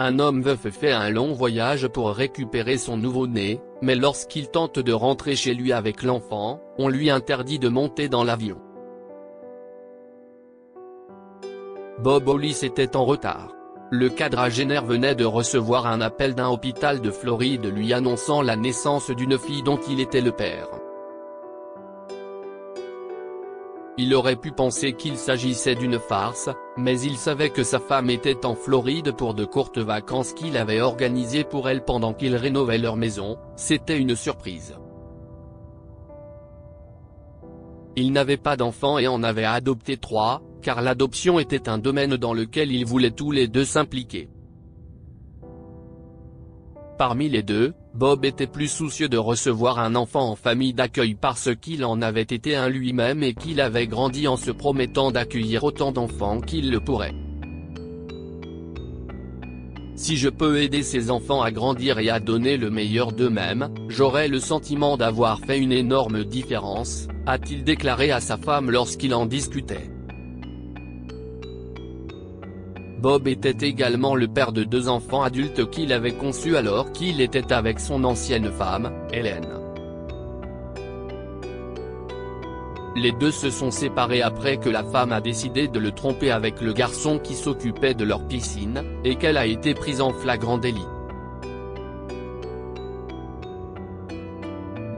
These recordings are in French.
Un homme veuf fait un long voyage pour récupérer son nouveau-né, mais lorsqu'il tente de rentrer chez lui avec l'enfant, on lui interdit de monter dans l'avion. Bob Hollis était en retard. Le quadragénaire venait de recevoir un appel d'un hôpital de Floride lui annonçant la naissance d'une fille dont il était le père. Il aurait pu penser qu'il s'agissait d'une farce, mais il savait que sa femme était en Floride pour de courtes vacances qu'il avait organisées pour elle pendant qu'ils rénovaient leur maison. C'était une surprise. Il n'avait pas d'enfant et en avait adopté 3, car l'adoption était un domaine dans lequel ils voulaient tous les deux s'impliquer. Parmi les deux, Bob était plus soucieux de recevoir un enfant en famille d'accueil parce qu'il en avait été un lui-même et qu'il avait grandi en se promettant d'accueillir autant d'enfants qu'il le pourrait. Si je peux aider ces enfants à grandir et à donner le meilleur d'eux-mêmes, j'aurai le sentiment d'avoir fait une énorme différence, a-t-il déclaré à sa femme lorsqu'il en discutait. Bob était également le père de 2 enfants adultes qu'il avait conçus alors qu'il était avec son ancienne femme, Helen. Les deux se sont séparés après que la femme a décidé de le tromper avec le garçon qui s'occupait de leur piscine, et qu'elle a été prise en flagrant délit.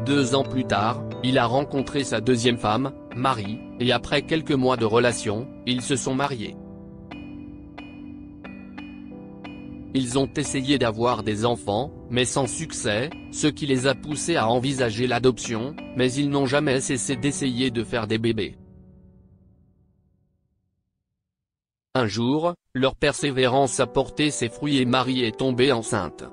2 ans plus tard, il a rencontré sa deuxième femme, Mary, et après quelques mois de relation, ils se sont mariés. Ils ont essayé d'avoir des enfants, mais sans succès, ce qui les a poussés à envisager l'adoption, mais ils n'ont jamais cessé d'essayer de faire des bébés. Un jour, leur persévérance a porté ses fruits et Mary est tombée enceinte.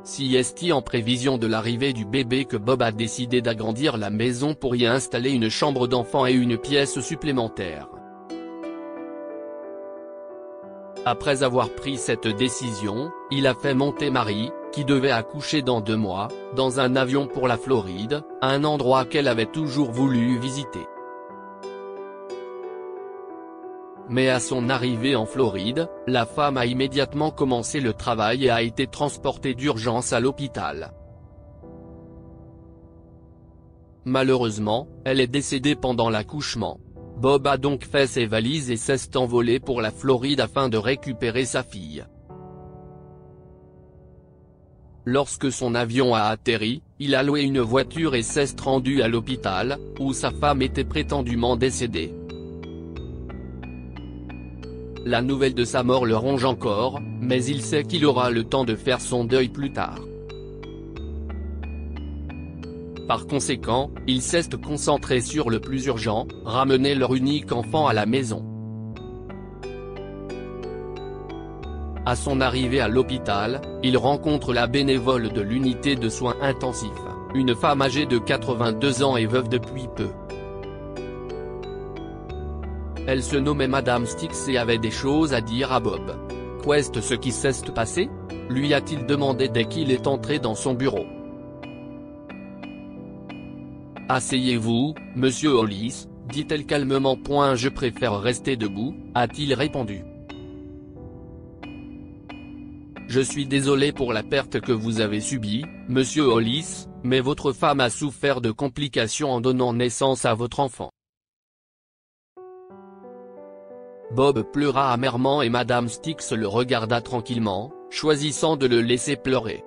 C'est en prévision de l'arrivée du bébé que Bob a décidé d'agrandir la maison pour y installer une chambre d'enfant et une pièce supplémentaire. Après avoir pris cette décision, il a fait monter Mary, qui devait accoucher dans 2 mois, dans un avion pour la Floride, un endroit qu'elle avait toujours voulu visiter. Mais à son arrivée en Floride, la femme a immédiatement commencé le travail et a été transportée d'urgence à l'hôpital. Malheureusement, elle est décédée pendant l'accouchement. Bob a donc fait ses valises et s'est envolé pour la Floride afin de récupérer sa fille. Lorsque son avion a atterri, il a loué une voiture et s'est rendu à l'hôpital, où sa femme était prétendument décédée. La nouvelle de sa mort le ronge encore, mais il sait qu'il aura le temps de faire son deuil plus tard. Par conséquent, il s'est concentré sur le plus urgent, ramener leur unique enfant à la maison. À son arrivée à l'hôpital, il rencontre la bénévole de l'unité de soins intensifs, une femme âgée de 82 ans et veuve depuis peu. Elle se nommait Madame Stix et avait des choses à dire à Bob. « Qu'est-ce ce qui s'est passé ?» lui a-t-il demandé dès qu'il est entré dans son bureau. « Asseyez-vous, monsieur Hollis, dit-elle calmement. « Je préfère rester debout », a-t-il répondu. « Je suis désolé pour la perte que vous avez subie, monsieur Hollis, mais votre femme a souffert de complications en donnant naissance à votre enfant. » Bob pleura amèrement et Madame Stix le regarda tranquillement, choisissant de le laisser pleurer.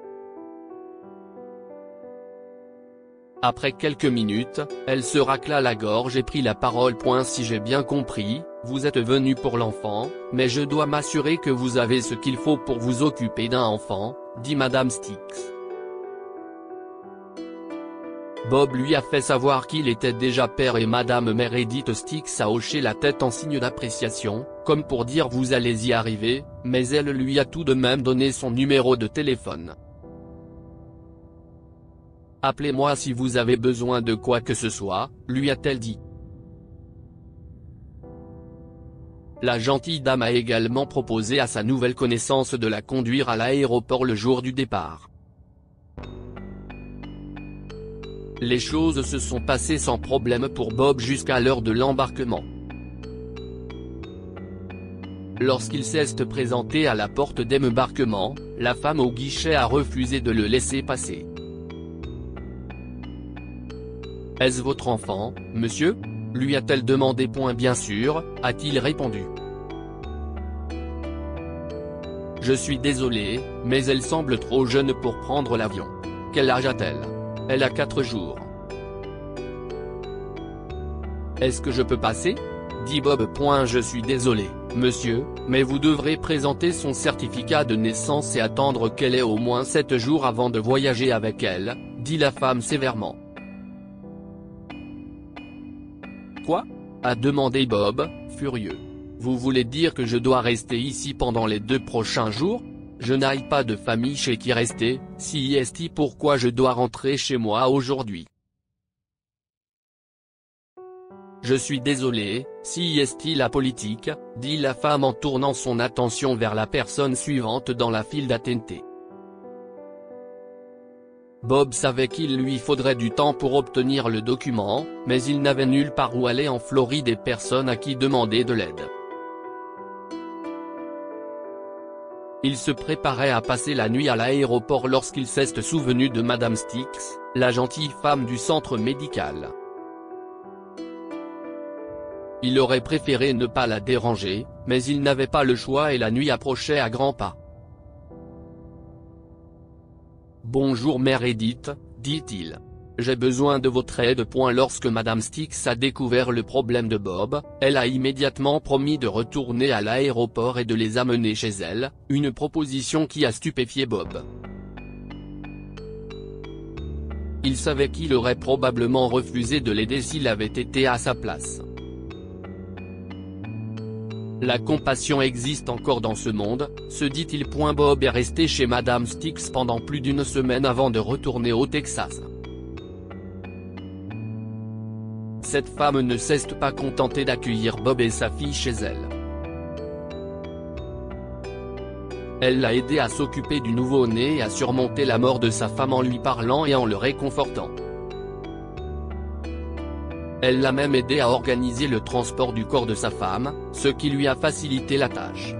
Après quelques minutes, elle se racla la gorge et prit la parole. « Si j'ai bien compris, vous êtes venu pour l'enfant, mais je dois m'assurer que vous avez ce qu'il faut pour vous occuper d'un enfant, » dit Madame Stix. Bob lui a fait savoir qu'il était déjà père et Madame Meredith Stix a hoché la tête en signe d'appréciation, comme pour dire « vous allez y arriver », mais elle lui a tout de même donné son numéro de téléphone. « Appelez-moi si vous avez besoin de quoi que ce soit », lui a-t-elle dit. La gentille dame a également proposé à sa nouvelle connaissance de la conduire à l'aéroport le jour du départ. Les choses se sont passées sans problème pour Bob jusqu'à l'heure de l'embarquement. Lorsqu'il s'est présenté à la porte d'embarquement, la femme au guichet a refusé de le laisser passer. « Est-ce votre enfant, monsieur ? » lui a-t-elle demandé. Bien sûr, a-t-il répondu. « Je suis désolé, mais elle semble trop jeune pour prendre l'avion. Quel âge a-t-elle ? Elle a 4 jours. » « Est-ce que je peux passer ? » dit Bob. « Je suis désolé, monsieur, mais vous devrez présenter son certificat de naissance et attendre qu'elle ait au moins 7 jours avant de voyager avec elle, » dit la femme sévèrement. « Quoi ? » a demandé Bob, furieux. « Vous voulez dire que je dois rester ici pendant les 2 prochains jours ? Je n'ai pas de famille chez qui rester, CIST. Pourquoi je dois rentrer chez moi aujourd'hui ? Je suis désolé, CIST. La politique, dit la femme en tournant son attention vers la personne suivante dans la file d'attente. Bob savait qu'il lui faudrait du temps pour obtenir le document, mais il n'avait nulle part où aller en Floride et personne à qui demander de l'aide. Il se préparait à passer la nuit à l'aéroport lorsqu'il s'est souvenu de Madame Stix, la gentille femme du centre médical. Il aurait préféré ne pas la déranger, mais il n'avait pas le choix et la nuit approchait à grands pas. « Bonjour mère Edith, dit-il. J'ai besoin de votre aide. Lorsque Madame Stix a découvert le problème de Bob, elle a immédiatement promis de retourner à l'aéroport et de les amener chez elle, une proposition qui a stupéfié Bob. Il savait qu'il aurait probablement refusé de l'aider s'il avait été à sa place. La compassion existe encore dans ce monde, se dit-il. Bob est resté chez Madame Stix pendant plus d'1 semaine avant de retourner au Texas. Cette femme ne s'est pas contentée d'accueillir Bob et sa fille chez elle. Elle l'a aidé à s'occuper du nouveau-né et à surmonter la mort de sa femme en lui parlant et en le réconfortant. Elle l'a même aidé à organiser le transport du corps de sa femme, ce qui lui a facilité la tâche.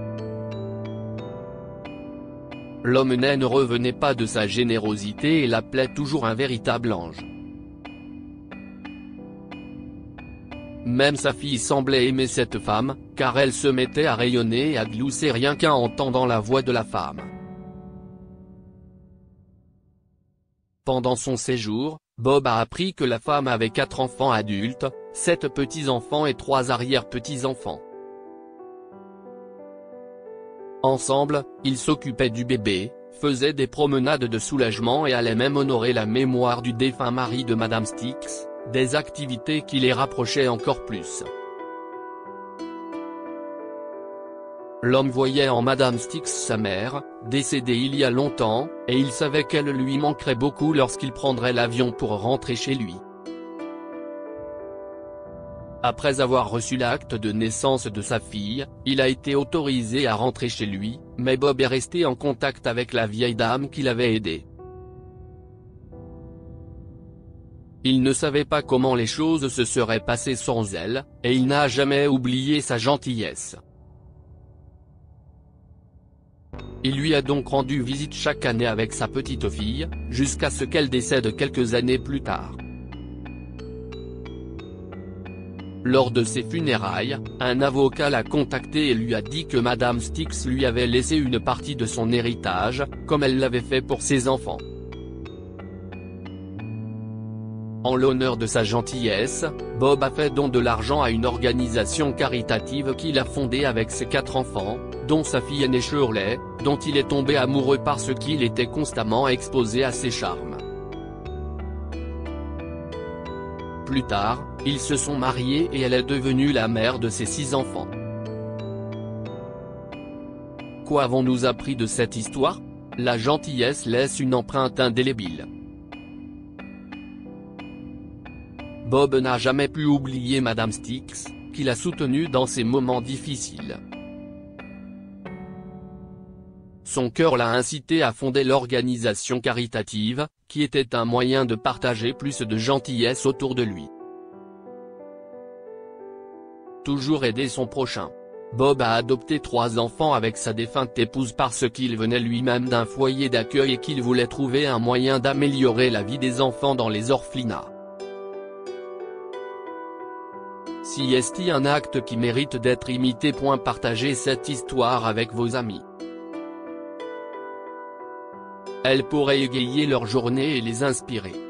L'homme né ne revenait pas de sa générosité et l'appelait toujours un véritable ange. Même sa fille semblait aimer cette femme, car elle se mettait à rayonner et à glousser rien qu'en entendant la voix de la femme. Pendant son séjour, Bob a appris que la femme avait 4 enfants adultes, 7 petits-enfants et 3 arrière-petits-enfants. Ensemble, ils s'occupaient du bébé, faisaient des promenades de soulagement et allaient même honorer la mémoire du défunt mari de Madame Stix, des activités qui les rapprochaient encore plus. L'homme voyait en Madame Stix sa mère, décédée il y a longtemps, et il savait qu'elle lui manquerait beaucoup lorsqu'il prendrait l'avion pour rentrer chez lui. Après avoir reçu l'acte de naissance de sa fille, il a été autorisé à rentrer chez lui, mais Bob est resté en contact avec la vieille dame qui l'avait aidé. Il ne savait pas comment les choses se seraient passées sans elle, et il n'a jamais oublié sa gentillesse. Il lui a donc rendu visite chaque année avec sa petite fille, jusqu'à ce qu'elle décède quelques années plus tard. Lors de ses funérailles, un avocat l'a contacté et lui a dit que Madame Stix lui avait laissé une partie de son héritage, comme elle l'avait fait pour ses enfants. En l'honneur de sa gentillesse, Bob a fait don de l'argent à une organisation caritative qu'il a fondée avec ses 4 enfants, dont sa fille aînée Shirley, dont il est tombé amoureux parce qu'il était constamment exposé à ses charmes. Plus tard, ils se sont mariés et elle est devenue la mère de ses 6 enfants. Quoi avons-nous appris de cette histoire ? La gentillesse laisse une empreinte indélébile. Bob n'a jamais pu oublier Madame Stix, qu'il a soutenue dans ses moments difficiles. Son cœur l'a incité à fonder l'organisation caritative, qui était un moyen de partager plus de gentillesse autour de lui. Toujours aider son prochain. Bob a adopté 3 enfants avec sa défunte épouse parce qu'il venait lui-même d'un foyer d'accueil et qu'il voulait trouver un moyen d'améliorer la vie des enfants dans les orphelinats. Si est un acte qui mérite d'être imité. Partagez cette histoire avec vos amis. Elle pourrait égayer leur journée et les inspirer.